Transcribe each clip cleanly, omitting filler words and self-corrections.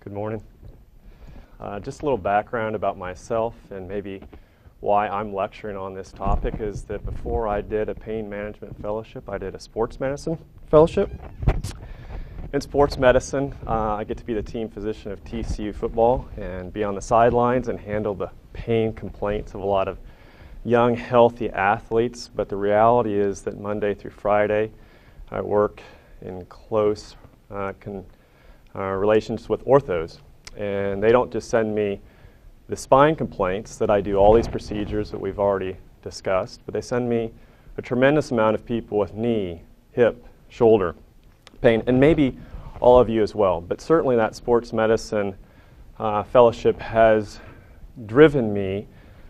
Good morning. Just a little background about myself and maybe why I'm lecturing on this topic is that before I did a pain management fellowship, I did a sports medicine fellowship. In sports medicine, I get to be the team physician of TCU football and be on the sidelines and handle the pain complaints of a lot of young, healthy athletes. But the reality is that Monday through Friday, I work in close relations with orthos. And they don't just send me the spine complaints that I do all these procedures that we've already discussed, but they send me a tremendous amount of people with knee, hip, shoulder pain, and maybe all of you as well. But certainly that sports medicine fellowship has driven me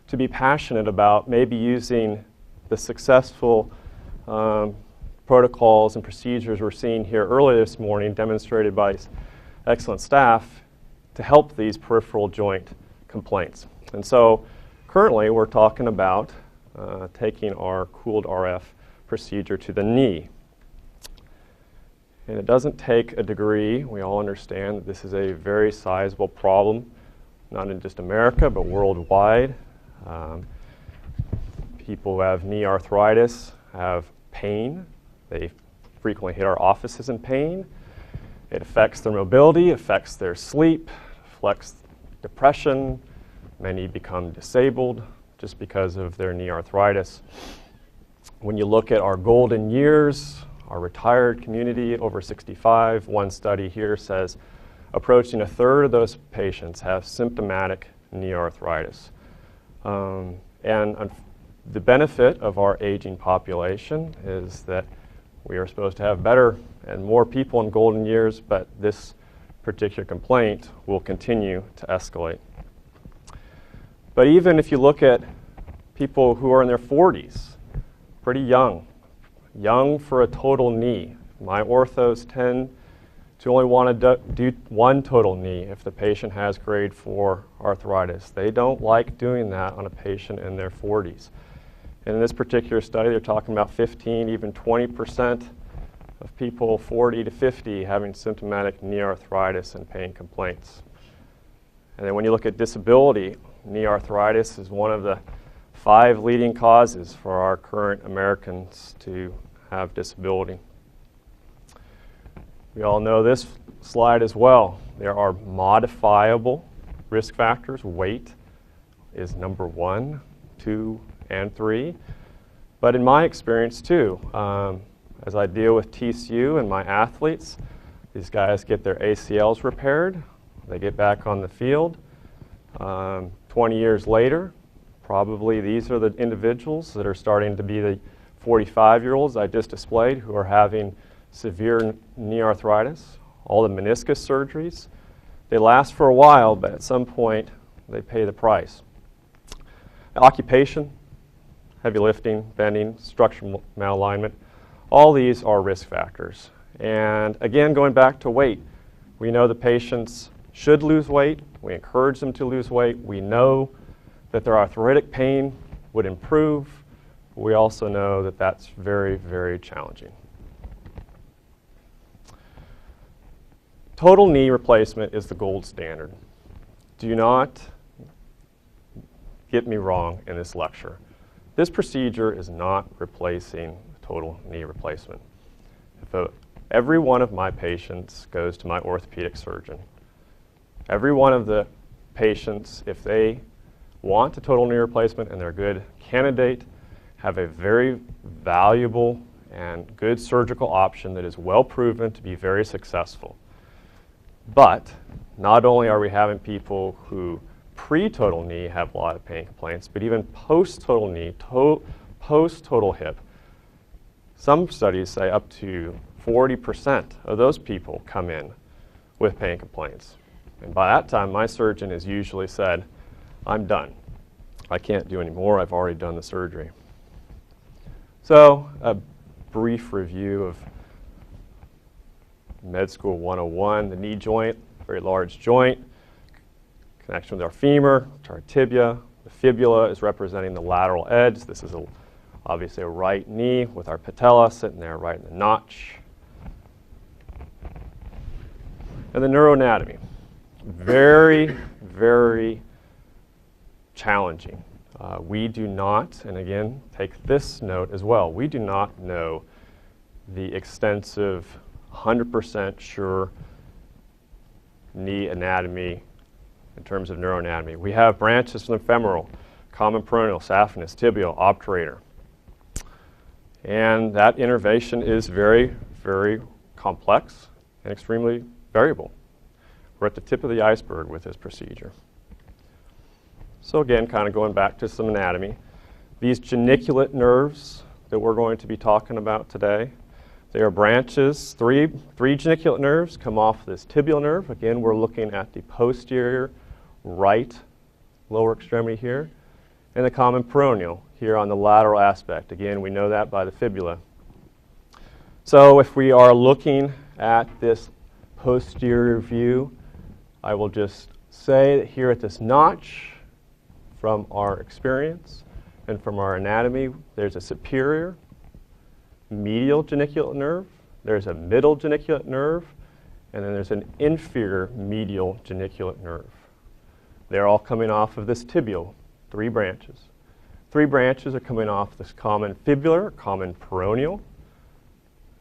to be passionate about maybe using the successful protocols and procedures we're seeing here earlier this morning, demonstrated by excellent staff, to help these peripheral joint complaints. And so currently we're talking about taking our cooled RF procedure to the knee. And it doesn't take a degree. We all understand that this is a very sizable problem, not in just America, but worldwide. People who have knee arthritis have pain. They frequently hit our offices in pain. It affects their mobility, affects their sleep, affects depression. Many become disabled just because of their knee arthritis. When you look at our golden years, our retired community over 65, one study here says approaching a third of those patients have symptomatic knee arthritis. And the benefit of our aging population is that we are supposed to have better and more people in golden years, but this particular complaint will continue to escalate. But even if you look at people who are in their 40s, pretty young for a total knee. My orthos tend to only want to do one total knee if the patient has grade 4 arthritis. They don't like doing that on a patient in their 40s. And in this particular study, they're talking about 15, even 20% of people 40 to 50 having symptomatic knee arthritis and pain complaints. And then when you look at disability, knee arthritis is one of the 5 leading causes for our current Americans to have disability. We all know this slide as well. There are modifiable risk factors. Weight is number 1, 2, and 3. But in my experience too, as I deal with TCU and my athletes, these guys get their ACLs repaired, they get back on the field. 20 years later, probably these are the individuals that are starting to be the 45-year-olds I just displayed who are having severe knee arthritis, all the meniscus surgeries. They last for a while, but at some point they pay the price. Occupation, heavy lifting, bending, structural malalignment, all these are risk factors. And again, going back to weight, we know the patients should lose weight. We encourage them to lose weight. We know that their arthritic pain would improve. We also know that that's very, very challenging. Total knee replacement is the gold standard. Do not get me wrong in this lecture. This procedure is not replacing total knee replacement. If every one of my patients goes to my orthopedic surgeon, every one of the patients, if they want a total knee replacement and they're a good candidate, have a very valuable and good surgical option that is well proven to be very successful. But not only are we having people who pre-total knee have a lot of pain complaints, but even post-total knee, post-total hip, some studies say up to 40% of those people come in with pain complaints. And by that time, my surgeon has usually said, I'm done. I can't do any more. I've already done the surgery. So a brief review of Med School 101, the knee joint, very large joint, connection with our femur to our tibia. The fibula is representing the lateral edge. This is obviously a right knee with our patella sitting there right in the notch. And the neuroanatomy. very, very challenging. We do not, and again, take this note as well, we do not know the extensive, 100% sure knee anatomy in terms of neuroanatomy. We have branches from the femoral, common peroneal, saphenous, tibial, obturator. And that innervation is very, very complex and extremely variable. We're at the tip of the iceberg with this procedure. So again, kind of going back to some anatomy. These geniculate nerves that we're going to be talking about today, they are branches, three geniculate nerves come off this tibial nerve. Again, we're looking at the posterior right lower extremity here, and the common peroneal here on the lateral aspect. Again, we know that by the fibula. So if we are looking at this posterior view, I will just say that here at this notch, from our experience and from our anatomy, there's a superior medial geniculate nerve, there's a middle geniculate nerve, and then there's an inferior medial geniculate nerve. They're all coming off of this tibial, 3 branches. 3 branches are coming off this common fibular, common peroneal.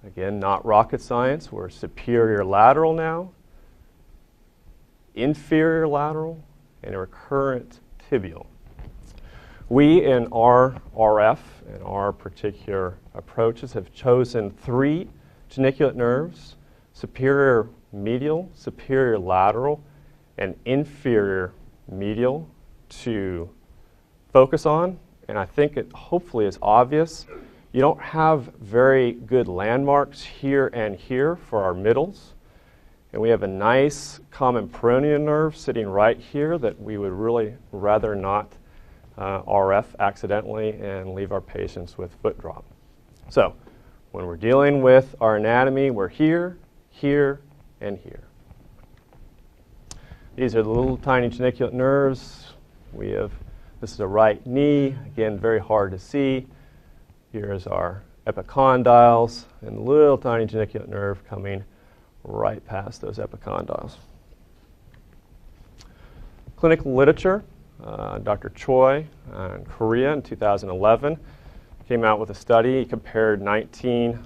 Again, not rocket science. We're superior lateral now, inferior lateral, and a recurrent tibial. We in our RF and our particular approaches have chosen 3 geniculate nerves, superior medial, superior lateral, and inferior medial to focus on. And I think it hopefully is obvious. You don't have very good landmarks here and here for our middles. And we have a nice common peroneal nerve sitting right here that we would really rather not RF accidentally and leave our patients with foot drop. So when we're dealing with our anatomy, we're here, here, and here. These are the little tiny geniculate nerves. This is a right knee, again, very hard to see. Here's our epicondyles and the little tiny geniculate nerve coming right past those epicondyles. Clinical literature, Dr. Choi in Korea in 2011 came out with a study. He compared 19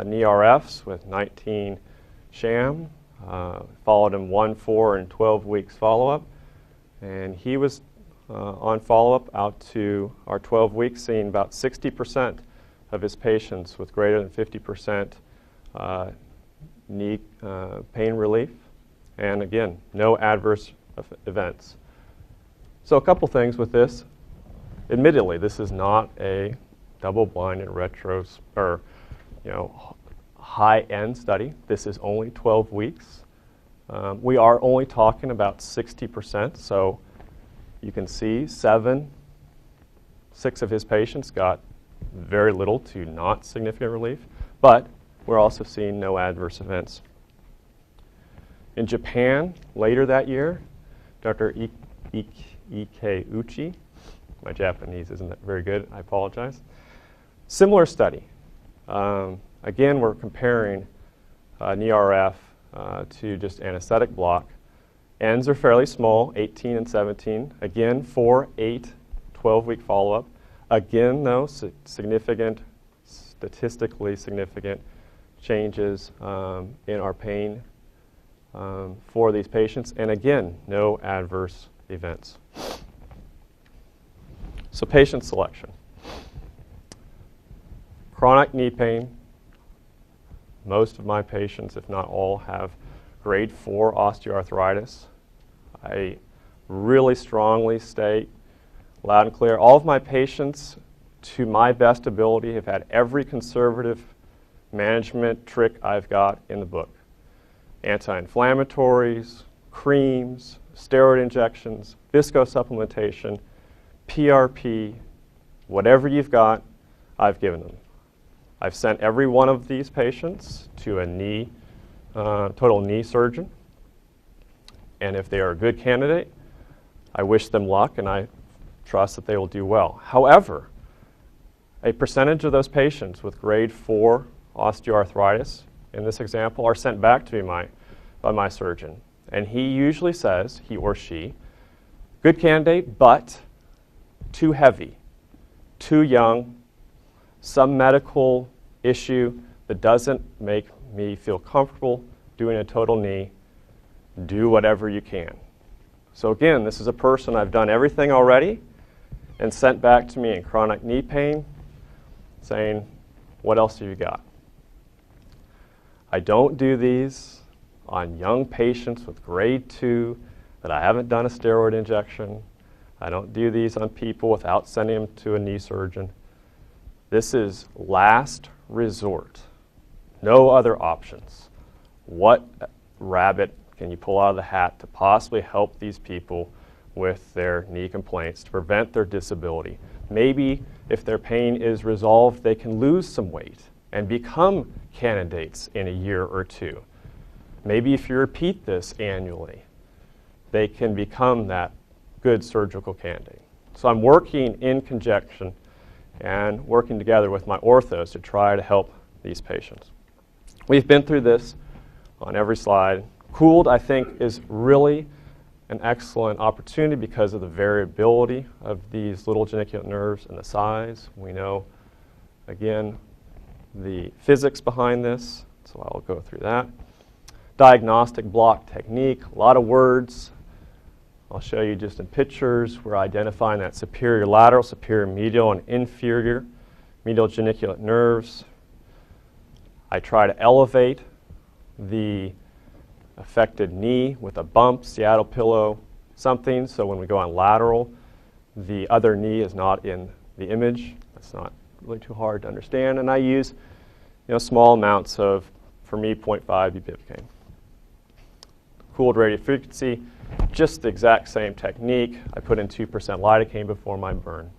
knee RFs with 19 sham, followed him 1, 4, and 12 weeks follow-up. And he was on follow-up out to our 12 weeks, seeing about 60% of his patients with greater than 50% knee pain relief. And again, no adverse events. So a couple things with this. Admittedly, this is not a double-blinded high-end study. This is only 12 weeks. We are only talking about 60%, so you can see 6 of his patients got very little to not significant relief, but we're also seeing no adverse events. In Japan, later that year, Dr. Ike Uchi, my Japanese isn't very good, I apologize. Similar study. Again, we're comparing knee RF to just anesthetic block. Ends are fairly small, 18 and 17. Again, 4, 8, 12-week follow-up. Again, though, statistically significant changes in our pain for these patients. And again, no adverse events. So patient selection. Chronic knee pain. Most of my patients, if not all, have grade 4 osteoarthritis. I really strongly state, loud and clear, all of my patients, to my best ability, have had every conservative management trick I've got in the book. Anti-inflammatories, creams, steroid injections, viscosupplementation, PRP, whatever you've got, I've given them. I've sent every one of these patients to a total knee surgeon. And if they are a good candidate, I wish them luck and I trust that they will do well. However, a percentage of those patients with grade 4 osteoarthritis, in this example, are sent back to me by my surgeon. And he usually says, he or she, good candidate, but too heavy, too young, some medical issue that doesn't make me feel comfortable doing a total knee. Do whatever you can. So again, this is a person I've done everything already and sent back to me in chronic knee pain saying, what else have you got? I don't do these on young patients with grade 2 that I haven't done a steroid injection. I don't do these on people without sending them to a knee surgeon. This is last resort. No other options. What rabbit can you pull out of the hat to possibly help these people with their knee complaints to prevent their disability? Maybe if their pain is resolved, they can lose some weight and become candidates in a year or two. Maybe if you repeat this annually, they can become that good surgical candidate. So I'm working in conjunction and working together with my orthos to try to help these patients. We've been through this on every slide. Cooled, I think, is really an excellent opportunity because of the variability of these little genicular nerves and the size. We know, again, the physics behind this, so I'll go through that. Diagnostic block technique, a lot of words. I'll show you just in pictures. We're identifying that superior lateral, superior medial, and inferior medial genicular nerves. I try to elevate the affected knee with a bump, Seattle pillow, something, so when we go on lateral, the other knee is not in the image. That's not really too hard to understand. And I use small amounts of, for me, 0.5 bupivacaine. Cooled radiofrequency, just the exact same technique. I put in 2% lidocaine before my burn.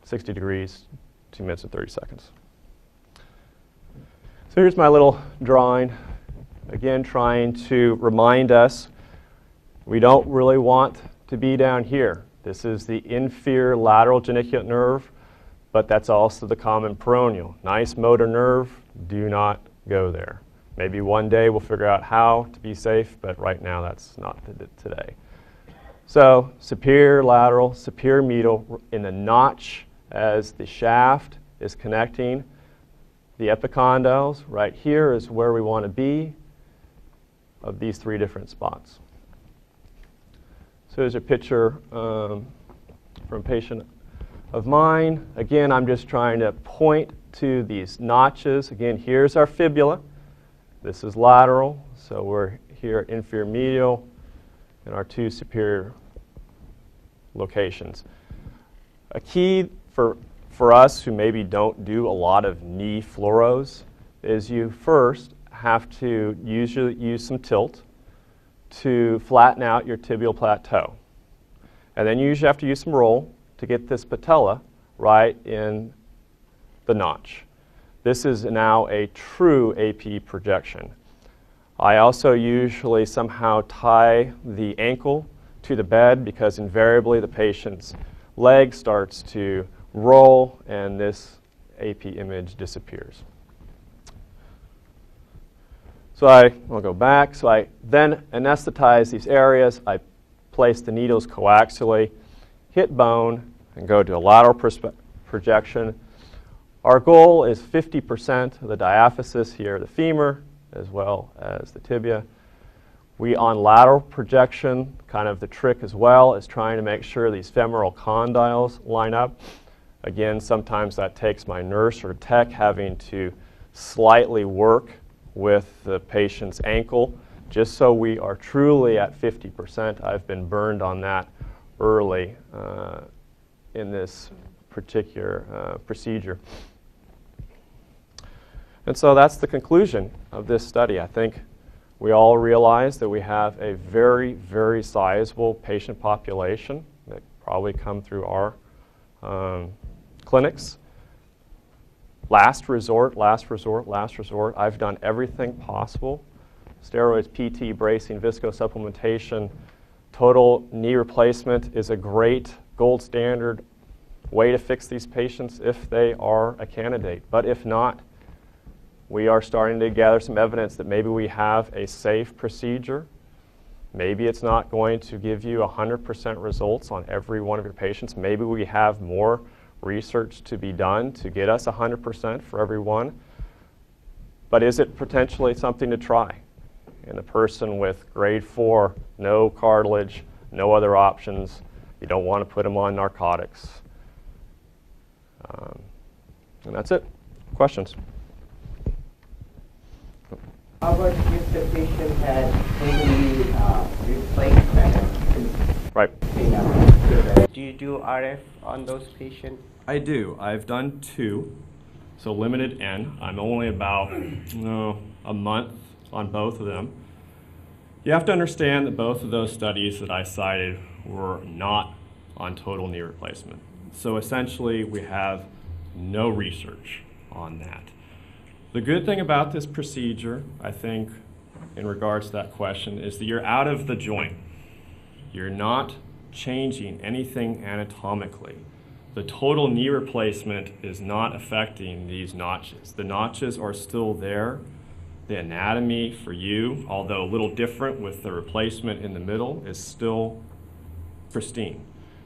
60 degrees, 2 minutes and 30 seconds. So here's my little drawing. Again, trying to remind us we don't really want to be down here. This is the inferior lateral genicular nerve, but that's also the common peroneal. Nice motor nerve, do not go there. Maybe one day we'll figure out how to be safe, but right now that's not today. So superior lateral, superior medial in the notch as the shaft is connecting the epicondyles. Right here is where we want to be of these 3 different spots. So here's a picture from a patient of mine. Again, I'm just trying to point to these notches. Again, here's our fibula. This is lateral, so we're here at inferior medial in our 2 superior locations. A key for us who maybe don't do a lot of knee fluoros is you first have to use some tilt to flatten out your tibial plateau. And then you usually have to use some roll to get this patella right in the notch. This is now a true AP projection. I also usually somehow tie the ankle to the bed because invariably the patient's leg starts to roll and this AP image disappears. So I'll go back. So I then anesthetize these areas. I place the needles coaxially, hit bone, and go to a lateral projection. Our goal is 50% of the diaphysis here, the femur, as well as the tibia. We, on lateral projection, kind of the trick as well is trying to make sure these femoral condyles line up. Again, sometimes that takes my nurse or tech having to slightly work with the patient's ankle, just so we are truly at 50%. I've been burned on that early in this particular procedure. And so that's the conclusion of this study. I think we all realize that we have a very, very sizable patient population that probably come through our clinics. Last resort, last resort, last resort. I've done everything possible. Steroids, PT, bracing, viscosupplementation, total knee replacement is a great gold standard way to fix these patients if they are a candidate. But if not, we are starting to gather some evidence that maybe we have a safe procedure Maybe it's not going to give you 100% results on every one of your patients. Maybe we have more research to be done to get us 100% for every one. But is it potentially something to try? In a person with grade 4, no cartilage, no other options, you don't want to put them on narcotics. And that's it. Questions? How about if the patient had totally replacement? Right. Do you do RF on those patients? I do. I've done 2, so limited N. I'm only about a month on both of them. You have to understand that both of those studies that I cited were not on total knee replacement. So essentially, we have no research on that. The good thing about this procedure, I think, in regards to that question, is that you're out of the joint. You're not changing anything anatomically. The total knee replacement is not affecting these notches. The notches are still there. The anatomy for you, although a little different with the replacement in the middle, is still pristine.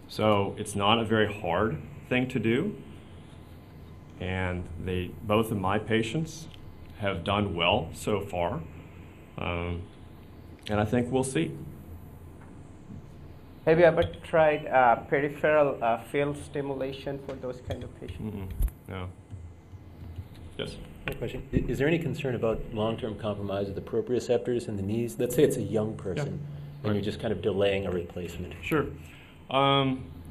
So it's not a very hard thing to do. And both of my patients have done well so far. And I think we'll see. Have you ever tried peripheral field stimulation for those kind of patients? No. Yes? Question. Is there any concern about long-term compromise of the proprioceptors in the knees? Let's say it's a young person, and you're just kind of delaying a replacement. Sure.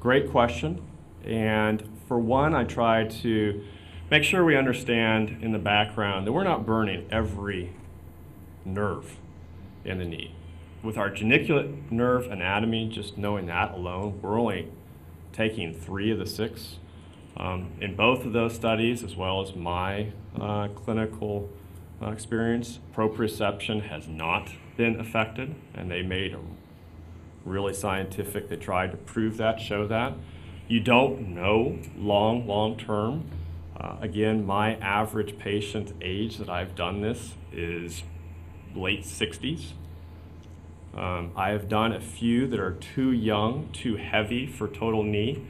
Great question. And for one, I try to make sure we understand in the background that we're not burning every nerve in the knee. With our genicular nerve anatomy, just knowing that alone, we're only taking 3 of the 6. In both of those studies, as well as my clinical experience, proprioception has not been affected, and they made a really scientific, they tried to prove that, show that. You don't know long term. Again, my average patient age that I've done this is late 60s. I have done a few that are too young, too heavy for total knee,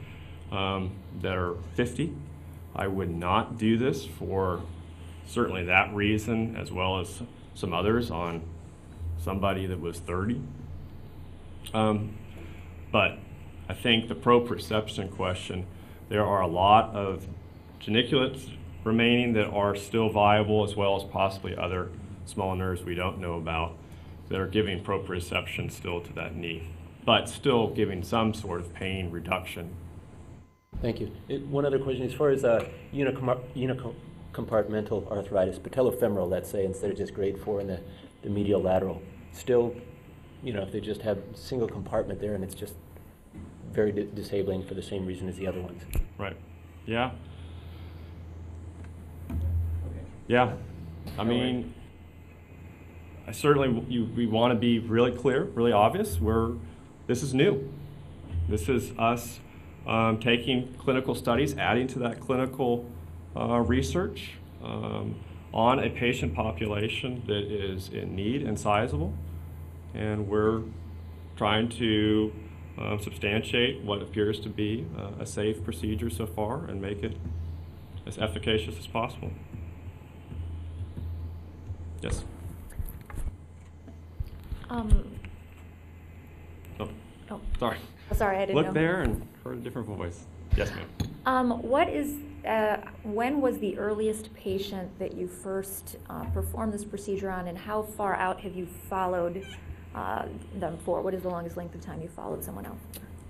that are 50. I would not do this for certainly that reason, as well as some others on somebody that was 30. But I think the proprioception question, there are a lot of geniculates remaining that are still viable, as well as possibly other small nerves we don't know about that are giving proprioception still to that knee, but still giving some sort of pain reduction. Thank you. One other question, as far as unicompartmental arthritis, patellofemoral, let's say, instead of just grade 4 in the medial lateral, still, if they just have single compartment there and it's just very disabling for the same reason as the other ones. Right. Yeah. Yeah. I mean, we want to be really clear, really obvious. This is new. This is us taking clinical studies, adding to that clinical research on a patient population that is in need and sizable, and we're trying to substantiate what appears to be a safe procedure so far and make it as efficacious as possible. Yes? Sorry. Sorry, I didn't know. Look there and heard a different voice. Yes, ma'am. When was the earliest patient that you first performed this procedure on, and how far out have you followed them for? What is the longest length of time you followed someone else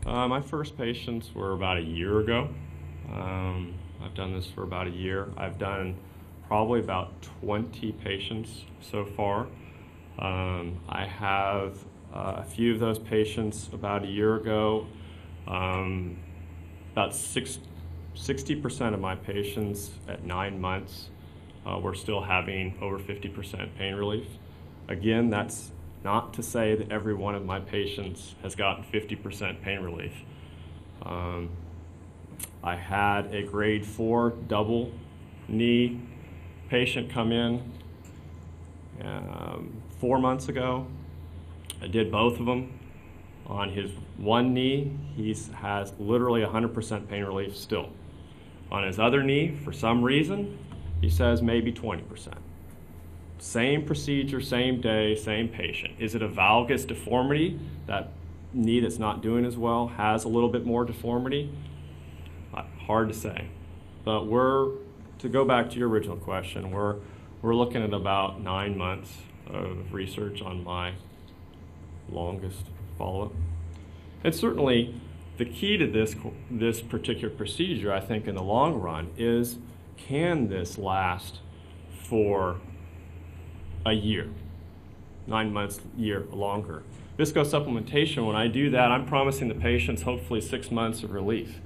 for? My first patients were about a year ago. I've done this for about a year. I've done probably about 20 patients so far. I have a few of those patients about a year ago. About 60% of my patients at 9 months were still having over 50% pain relief. Again, that's not to say that every one of my patients has gotten 50% pain relief. I had a grade 4 double knee patient come in 4 months ago. I did both of them. On his one knee, he has literally 100% pain relief still. On his other knee, for some reason, he says maybe 20%. Same procedure, same day, same patient. Is it a valgus deformity? That knee that's not doing as well has a little bit more deformity? Hard to say. But to go back to your original question, we're looking at about 9 months of research on my longest follow-up. And certainly the key to this particular procedure, I think in the long run, is can this last for a year, 9 months, year, longer? Visco supplementation, when I do that, I'm promising the patients hopefully 6 months of relief.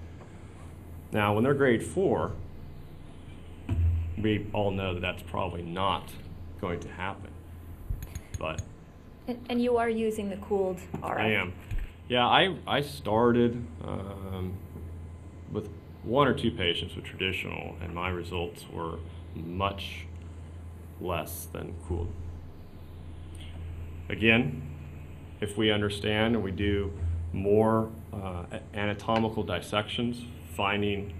Now, when they're grade 4, we all know that that's probably not going to happen. But And you are using the cooled RF? I am. Yeah, I started with 1 or 2 patients with traditional, and my results were much less than cooled. Again, if we understand and we do more anatomical dissections, finding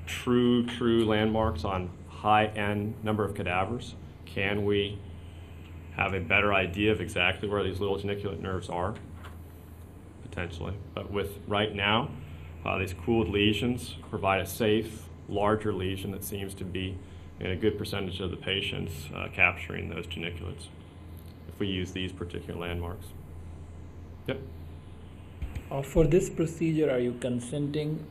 true landmarks on high-end number of cadavers, can we have a better idea of exactly where these little geniculate nerves are? Potentially. But with right now, these cooled lesions provide a safe, larger lesion that seems to be in a good percentage of the patients capturing those geniculates if we use these particular landmarks. Yep. For this procedure, are you consenting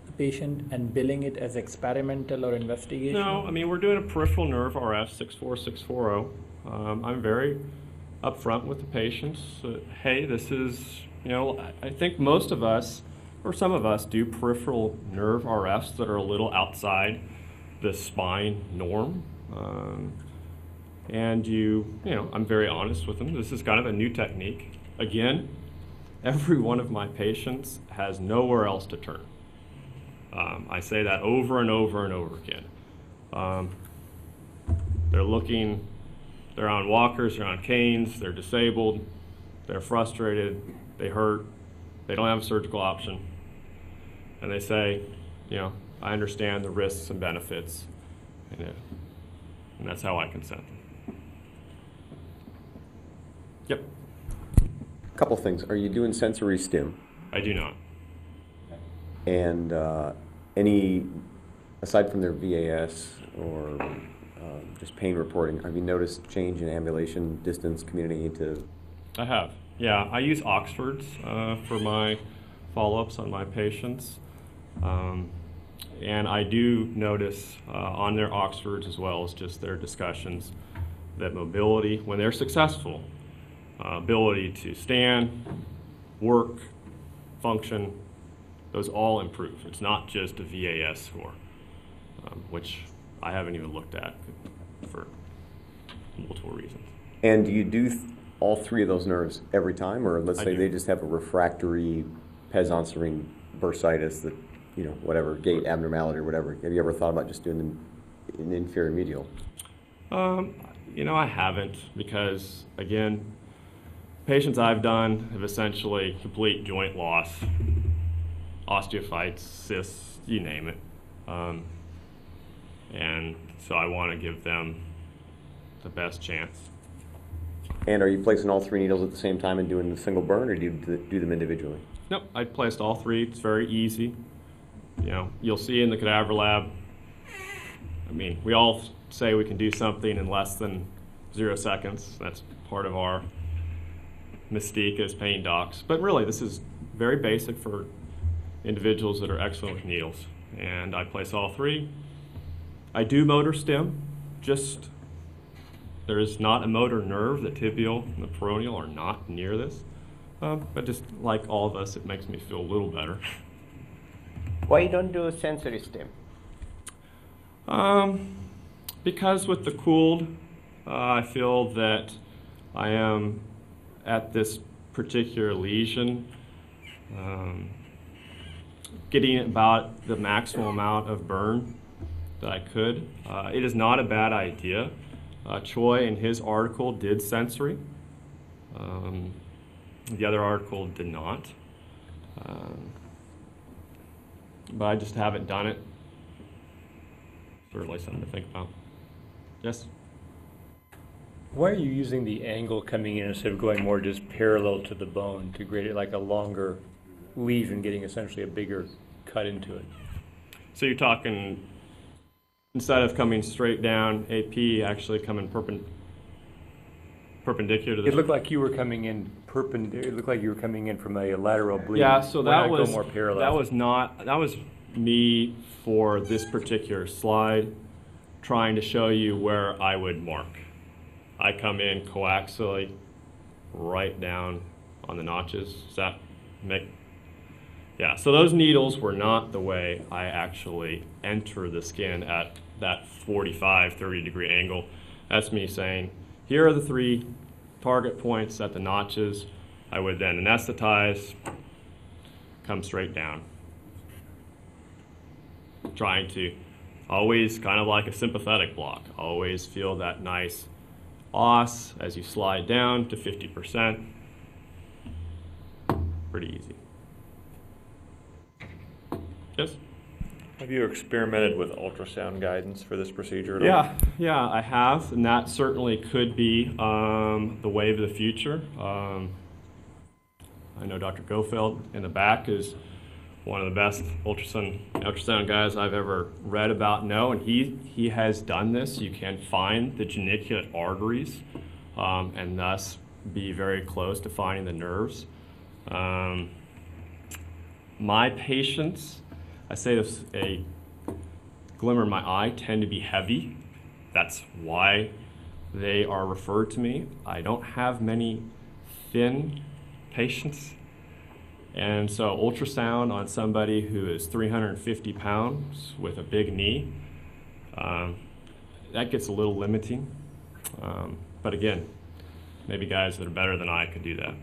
the patient and billing it as experimental or investigation? No, I mean, we're doing a peripheral nerve RF 64640. I'm very upfront with the patients. Hey, this is, I think most of us, or some of us, do peripheral nerve RFs that are a little outside the spine norm. And I'm very honest with them. This is kind of a new technique. Again, every one of my patients has nowhere else to turn. I say that over and over and over again. They're on walkers, they're on canes, they're disabled, they're frustrated, they hurt, they don't have a surgical option. And they say, I understand the risks and benefits, and that's how I consent. Yep. A couple things. Are you doing sensory stim? I do not. And any, aside from their VAS or just pain reporting, have you noticed change in ambulation distance community to? I have. Yeah, I use Oxfords for my follow-ups on my patients. And I do notice on their Oxfords, as well as just their discussions, that mobility, when they're successful, ability to stand, work, function, those all improve. It's not just a VAS score, which I haven't even looked at for multiple reasons. And do you do all 3 of those nerves every time, or let's say do. they just have a refractory pes-on-serine bursitis that, whatever, gait abnormality or whatever. Have you ever thought about just doing them in inferior medial? I haven't, because again, patients I've done have essentially complete joint loss, osteophytes, cysts, you name it. And so I want to give them the best chance. And are you placing all 3 needles at the same time and doing a single burn, or do you do them individually? Nope, I placed all 3. It's very easy. You'll see in the cadaver lab, we all say we can do something in less than 0 seconds. That's part of our mystique as pain docs. But really, this is very basic for individuals that are excellent with needles. And I place all 3. I do motor stim, there is not a motor nerve. The tibial and the peroneal are not near this. But just like all of us, it makes me feel a little better. Why you don't do sensory stim? Because with the cooled, I feel that I am at this particular lesion getting about the maximum amount of burn that I could. It is not a bad idea. Choi in his article did sensory. The other article did not. But I just haven't done it. Certainly something to think about. Yes? Why are you using the angle coming in instead of going more just parallel to the bone to create it like a longer lesion, getting essentially a bigger cut into it? So you're talking, instead of coming straight down, AP actually coming perpendicular to the... It looked like you were coming in perpendicular. It looked like you were coming in from a lateral bleed. Yeah, so Why that not was go more parallel? that was me for this particular slide, trying to show you where I would mark. I come in coaxially right down on the notches. Does that make... Yeah, so those needles were not the way I actually enter the skin at that 45, 30 degree angle. That's me saying, here are the 3 target points at the notches. I would then anesthetize, come straight down. Trying to always kind of like a sympathetic block, always feel that nice os as you slide down to 50%. Pretty easy. Yes? Have you experimented with ultrasound guidance for this procedure at all? Yeah, I have, and that certainly could be the wave of the future. I know Dr. Gofeld in the back is one of the best ultrasound guys I've ever read about. And he has done this. You can find the geniculate arteries and thus be very close to finding the nerves. My patients, I say this a glimmer in my eye, tend to be heavy. That's why they are referred to me. I don't have many thin patients. And so ultrasound on somebody who is 350 pounds with a big knee, that gets a little limiting. But again, maybe guys that are better than I could do that.